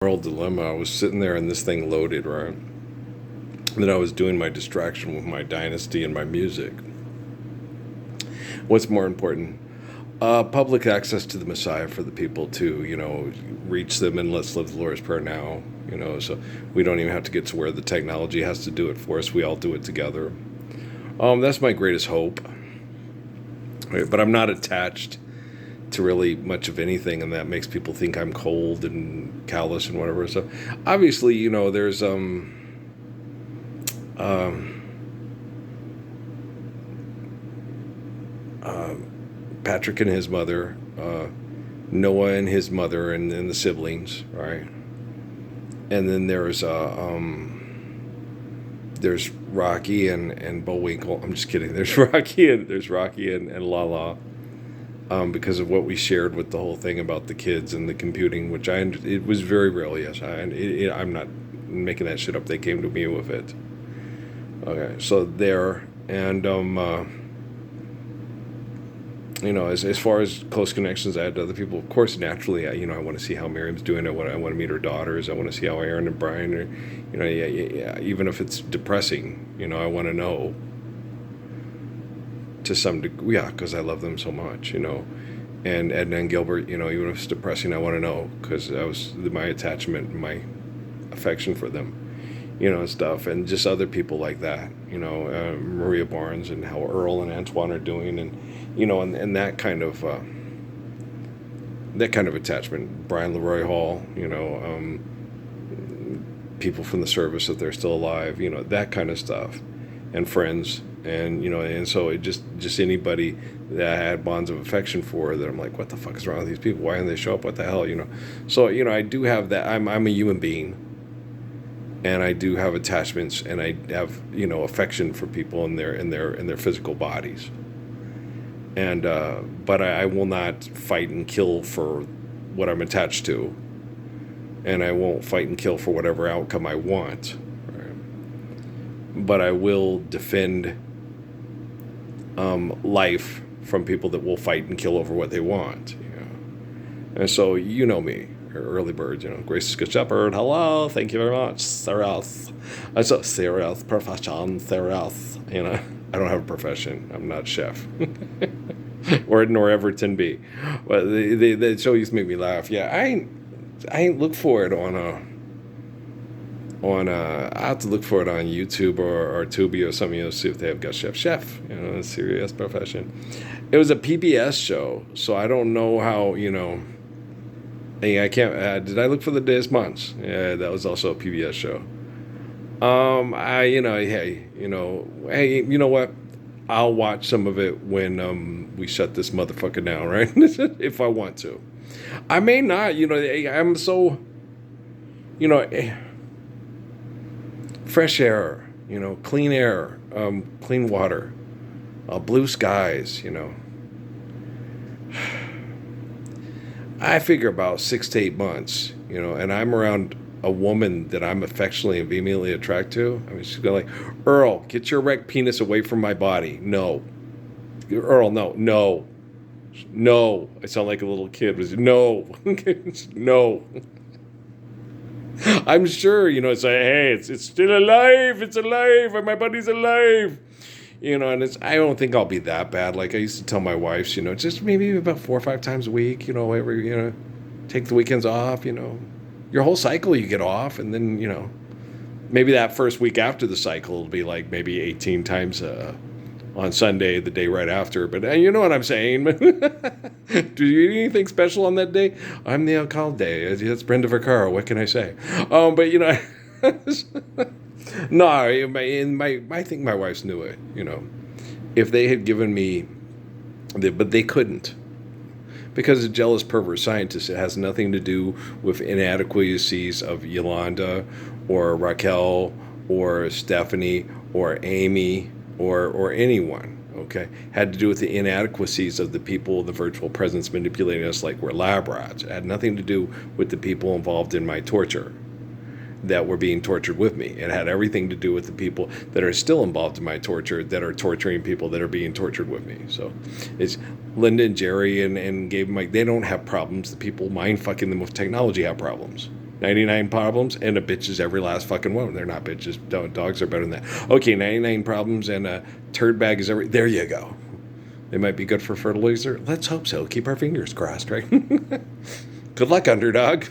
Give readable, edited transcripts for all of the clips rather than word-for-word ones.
Moral dilemma. I was sitting there and this thing loaded, right? And then I was doing my distraction with my dynasty and my music. What's more important? Public access to the Messiah for the people to, reach them, and let's live the Lord's Prayer now. So we don't even have to get to where the technology has to do it for us. We all do it together. That's my greatest hope. Right? But I'm not attached to really much of anything, and that makes people think I'm cold and callous and whatever. So obviously, there's um, Patrick and his mother, Noah and his mother, and the siblings, right? And then there's Rocky and Bullwinkle. I'm just kidding. There's Rocky and Lala. Because of what we shared with the whole thing about the kids and the computing, which it was very real. Yes, I'm not making that shit up. They came to me with it. Okay, so there, and as far as close connections I had to other people, of course, naturally, I want to see how Miriam's doing. I want to meet her daughters. I want to see how Aaron and Brian are. Yeah. Even if it's depressing, I want to know. To some degree, yeah, because I love them so much, and Edna and Gilbert, even if it's depressing, I want to know, because that was my attachment, my affection for them, and stuff, and just other people like that, Maria Barnes, and how Earl and Antoine are doing, and and that kind of attachment. Brian Leroy Hall, people from the service, if they're still alive, that kind of stuff, and friends. And and so it just anybody that I had bonds of affection for, that I'm like, what the fuck is wrong with these people? Why didn't they show up? What the hell? So I do have that. I'm a human being, and I do have attachments, and I have affection for people in their physical bodies. And but I will not fight and kill for what I'm attached to, and I won't fight and kill for whatever outcome I want. Right? But I will defend life from people that will fight and kill over what they want. And so me, early bird, Grace's Good Shepherd. Hello, thank you very much, Serious. So serious profession, serious. I don't have a profession. I'm not chef, or nor ever can be. But the show used to make me laugh. Yeah, I ain't look for it I have to look for it on YouTube or Tubi or something, see if they have got chef, a serious profession. It was a PBS show, so I don't know how, hey, I can't, did I look for the Days Months? Yeah, that was also a PBS show. Hey, you know what? I'll watch some of it when we shut this motherfucker down, right? If I want to. I may not, I'm so, fresh air, clean air, clean water, blue skies, I figure about 6 to 8 months, and I'm around a woman that I'm affectionately and vehemently attracted to. I mean, she's going like, Earl, get your erect penis away from my body. No. Earl, no. I sound like a little kid. No. No. I'm sure, it's like, hey, it's still alive. It's alive. And my buddy's alive. And I don't think I'll be that bad. Like I used to tell my wife, just maybe about 4 or 5 times a week, take the weekends off, your whole cycle you get off. And then, maybe that first week after the cycle, it'll be like maybe 18 times on Sunday, the day right after. But you know what I'm saying. Do you eat anything special on that day? I'm the alcalde. That's Brenda Vaccaro. What can I say? But no, I think my wife's knew it. If they had given me, but they couldn't, because a jealous perverse scientist. It has nothing to do with inadequacies of Yolanda or Raquel or Stephanie or Amy or anyone. Okay, had to do with the inadequacies of the people, the virtual presence manipulating us like we're lab rats. It had nothing to do with the people involved in my torture that were being tortured with me. It had everything to do with the people that are still involved in my torture, that are torturing people that are being tortured with me. So it's Linda and Jerry and Gabe and Mike. They don't have problems. The people mind fucking them with technology have problems. 99 problems, and a bitch is every last fucking one. They're not bitches. Dogs are better than that. Okay, 99 problems and a turd bag is every. There you go. They might be good for fertilizer. Let's hope so. Keep our fingers crossed, right? Good luck, underdog.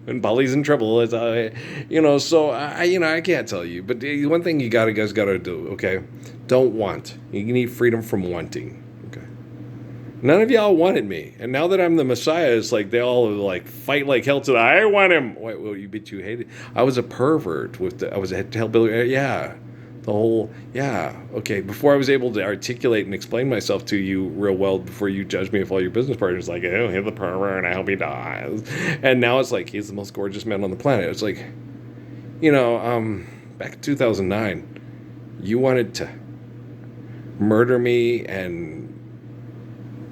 When Polly's in trouble, it's, so I can't tell you. But the one thing you guys gotta do, okay? Don't want. You need freedom from wanting. Okay. None of y'all wanted me, and now that I'm the Messiah, it's like they all like fight like hell to the. I want him. Wait, well, you hated. I was a pervert I was a hellbilly. Yeah. The whole, yeah, okay, before I was able to articulate and explain myself to you real well, before you judged me with all your business partners, like, oh, he's the pervert, and I hope he dies. And now it's like, he's the most gorgeous man on the planet. It's like, back in 2009, you wanted to murder me and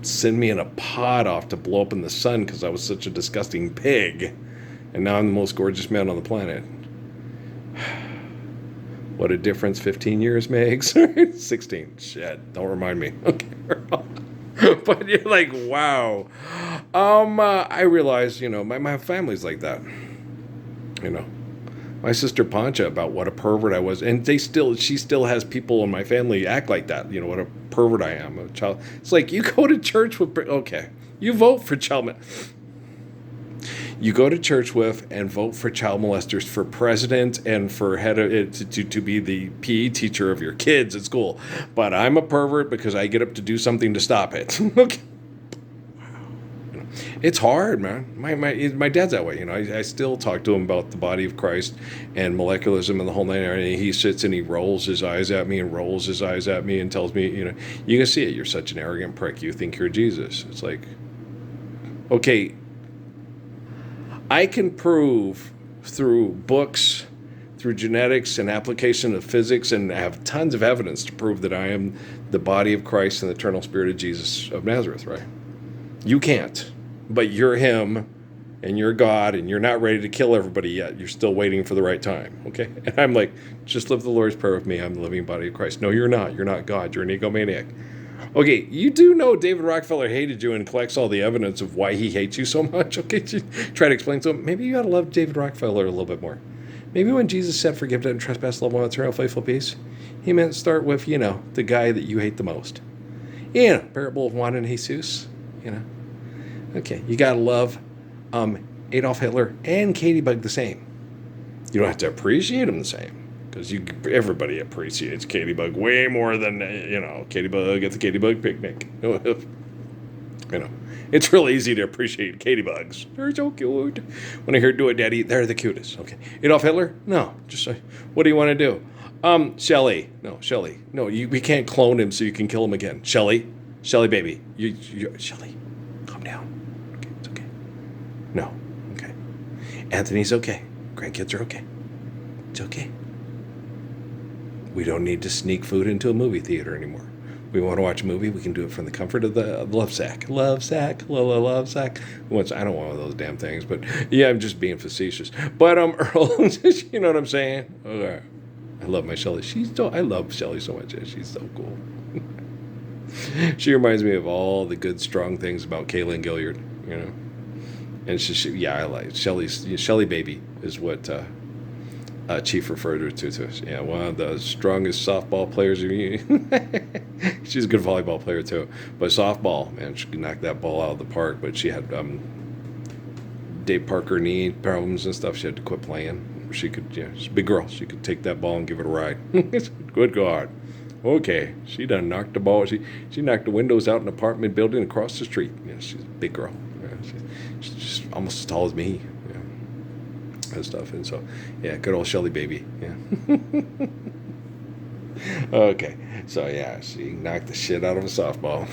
send me in a pod off to blow up in the sun because I was such a disgusting pig. And now I'm the most gorgeous man on the planet. What a difference 15 years makes. 16. Shit. Don't remind me. Okay. But you're like, wow. I realize, my family's like that. My sister Pancha, about what a pervert I was. And she still has people in my family act like that. What a pervert I am. A child. It's like, you go to church with, okay. You vote for child. You go to church with and vote for child molesters for president and for head of it to be the PE teacher of your kids at school. But I'm a pervert because I get up to do something to stop it. Okay. It's hard, man. My dad's that way. I still talk to him about the body of Christ and molecularism and the whole nine. And he sits and he rolls his eyes at me and tells me, you can see it. You're such an arrogant prick. You think you're Jesus. It's like, okay, I can prove through books, through genetics and application of physics, and have tons of evidence to prove that I am the body of Christ and the eternal spirit of Jesus of Nazareth, right? You can't, but you're him and you're God and you're not ready to kill everybody yet. You're still waiting for the right time, okay? And I'm like, just live the Lord's Prayer with me. I'm the living body of Christ. No, you're not. You're not God. You're an egomaniac. Okay, you do know David Rockefeller hated you and collects all the evidence of why he hates you so much. Okay, try to explain to him. Maybe you ought to love David Rockefeller a little bit more. Maybe when Jesus said, forgive that and trespass, love one, eternal, faithful peace, he meant start with, the guy that you hate the most. Parable of Juan and Jesus, Okay, you got to love Adolf Hitler and Katie Bug the same. You don't have to appreciate them the same. Because everybody appreciates Katie Bug way more than, Katie Bug at the Katie Bug picnic. It's real easy to appreciate Katie Bugs. They're so cute. When I hear Do It Daddy, they're the cutest. Okay. Adolf Hitler? No. Just what do you want to do? Shelly. No, Shelly. No, we can't clone him so you can kill him again. Shelly baby. Shelly, calm down. Okay, it's okay. No. Okay. Anthony's okay. Grandkids are okay. It's okay. We don't need to sneak food into a movie theater anymore. We want to watch a movie, we can do it from the comfort of the love sack. Love sack, love sack. I don't want one of those damn things, but yeah, I'm just being facetious. But Earl, you know what I'm saying? Okay. I love my Shelly. I love Shelly so much. She's so cool. She reminds me of all the good, strong things about Kaylin Gilliard, And I like Shelly baby is what Chief referred her to us. Yeah, one of the strongest softball players. She's a good volleyball player too, but softball, man, she could knock that ball out of the park. But she had Dave Parker knee problems and stuff. She had to quit playing. She could, she's a big girl. She could take that ball and give it a ride. Good God. Okay, she done knocked the ball. She knocked the windows out in an apartment building across the street. She's a big girl. She's just almost as tall as me. And stuff, and so good old Shelly baby. Okay, so she knocked the shit out of a softball.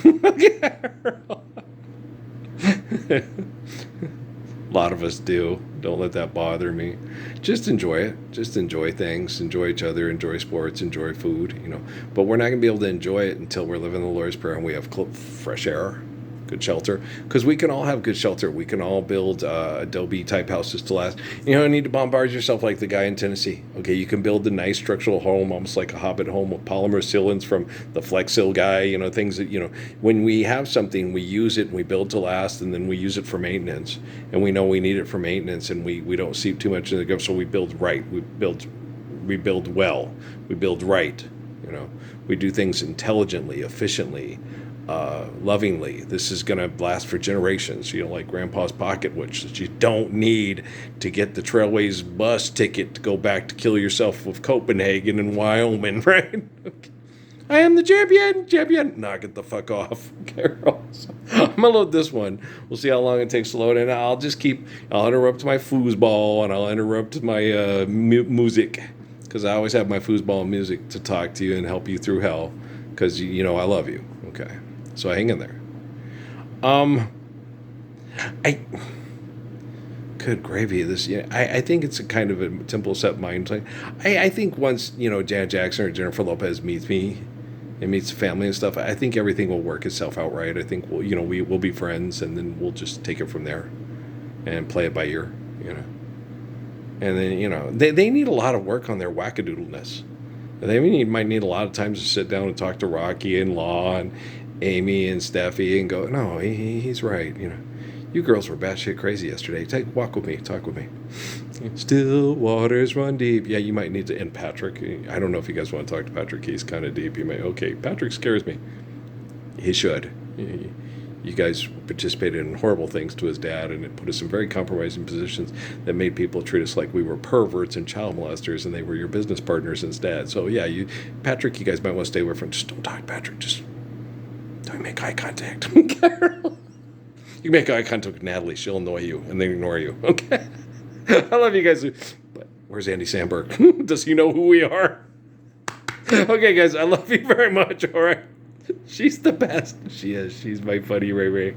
A lot of us do. Don't let that bother me. Just enjoy it. Just enjoy things. Enjoy each other. Enjoy sports. Enjoy food. But we're not gonna be able to enjoy it until we're living the Lord's Prayer and we have fresh air, good shelter, because we can all have good shelter. We can all build Adobe type houses to last. You don't need to bombard yourself like the guy in Tennessee. Okay, you can build a nice structural home, almost like a Hobbit home with polymer sealants from the Flexil guy. Things that when we have something, we use it and we build to last, and then we use it for maintenance, and we know we need it for maintenance, and we don't see too much in the go. So we build right. We build well. We build right. We do things intelligently, efficiently, lovingly. This is going to last for generations. Like Grandpa's pocket watch that you don't need to get the Trailways bus ticket to go back to kill yourself with Copenhagen and Wyoming, right? Okay. I am the champion. Knock it the fuck off, Carol. So, I'm gonna load this one. We'll see how long it takes to load, and I'll interrupt my foosball, and I'll interrupt my music, because I always have my foosball music to talk to you and help you through hell, because I love you. Okay, so hang in there. Good gravy. I think it's a kind of a simple set mind thing. I think once Janet Jackson or Jennifer Lopez meets me and meets the family and stuff, I think everything will work itself out right. I think we'll be friends, and then we'll just take it from there and play it by ear. And then they need a lot of work on their wackadoodleness. They might need a lot of times to sit down and talk to Rocky and Law and Amy and Steffi and go, no, he's right. You girls were batshit crazy yesterday. Walk with me. Talk with me. Still waters run deep. Yeah, you might need to end Patrick. I don't know if you guys want to talk to Patrick. He's kind of deep. Okay, Patrick scares me. He should. You guys participated in horrible things to his dad, and it put us in very compromising positions that made people treat us like we were perverts and child molesters, and they were your business partners instead. So yeah, Patrick, you guys might want to stay away from. Just don't talk to Patrick. Just don't make eye contact. Carol. You make eye contact with Natalie, she'll annoy you and then ignore you. Okay? I love you guys. But where's Andy Samberg? Does he know who we are? Okay, guys, I love you very much, all right? She's the best. She is. She's my funny Ray Ray.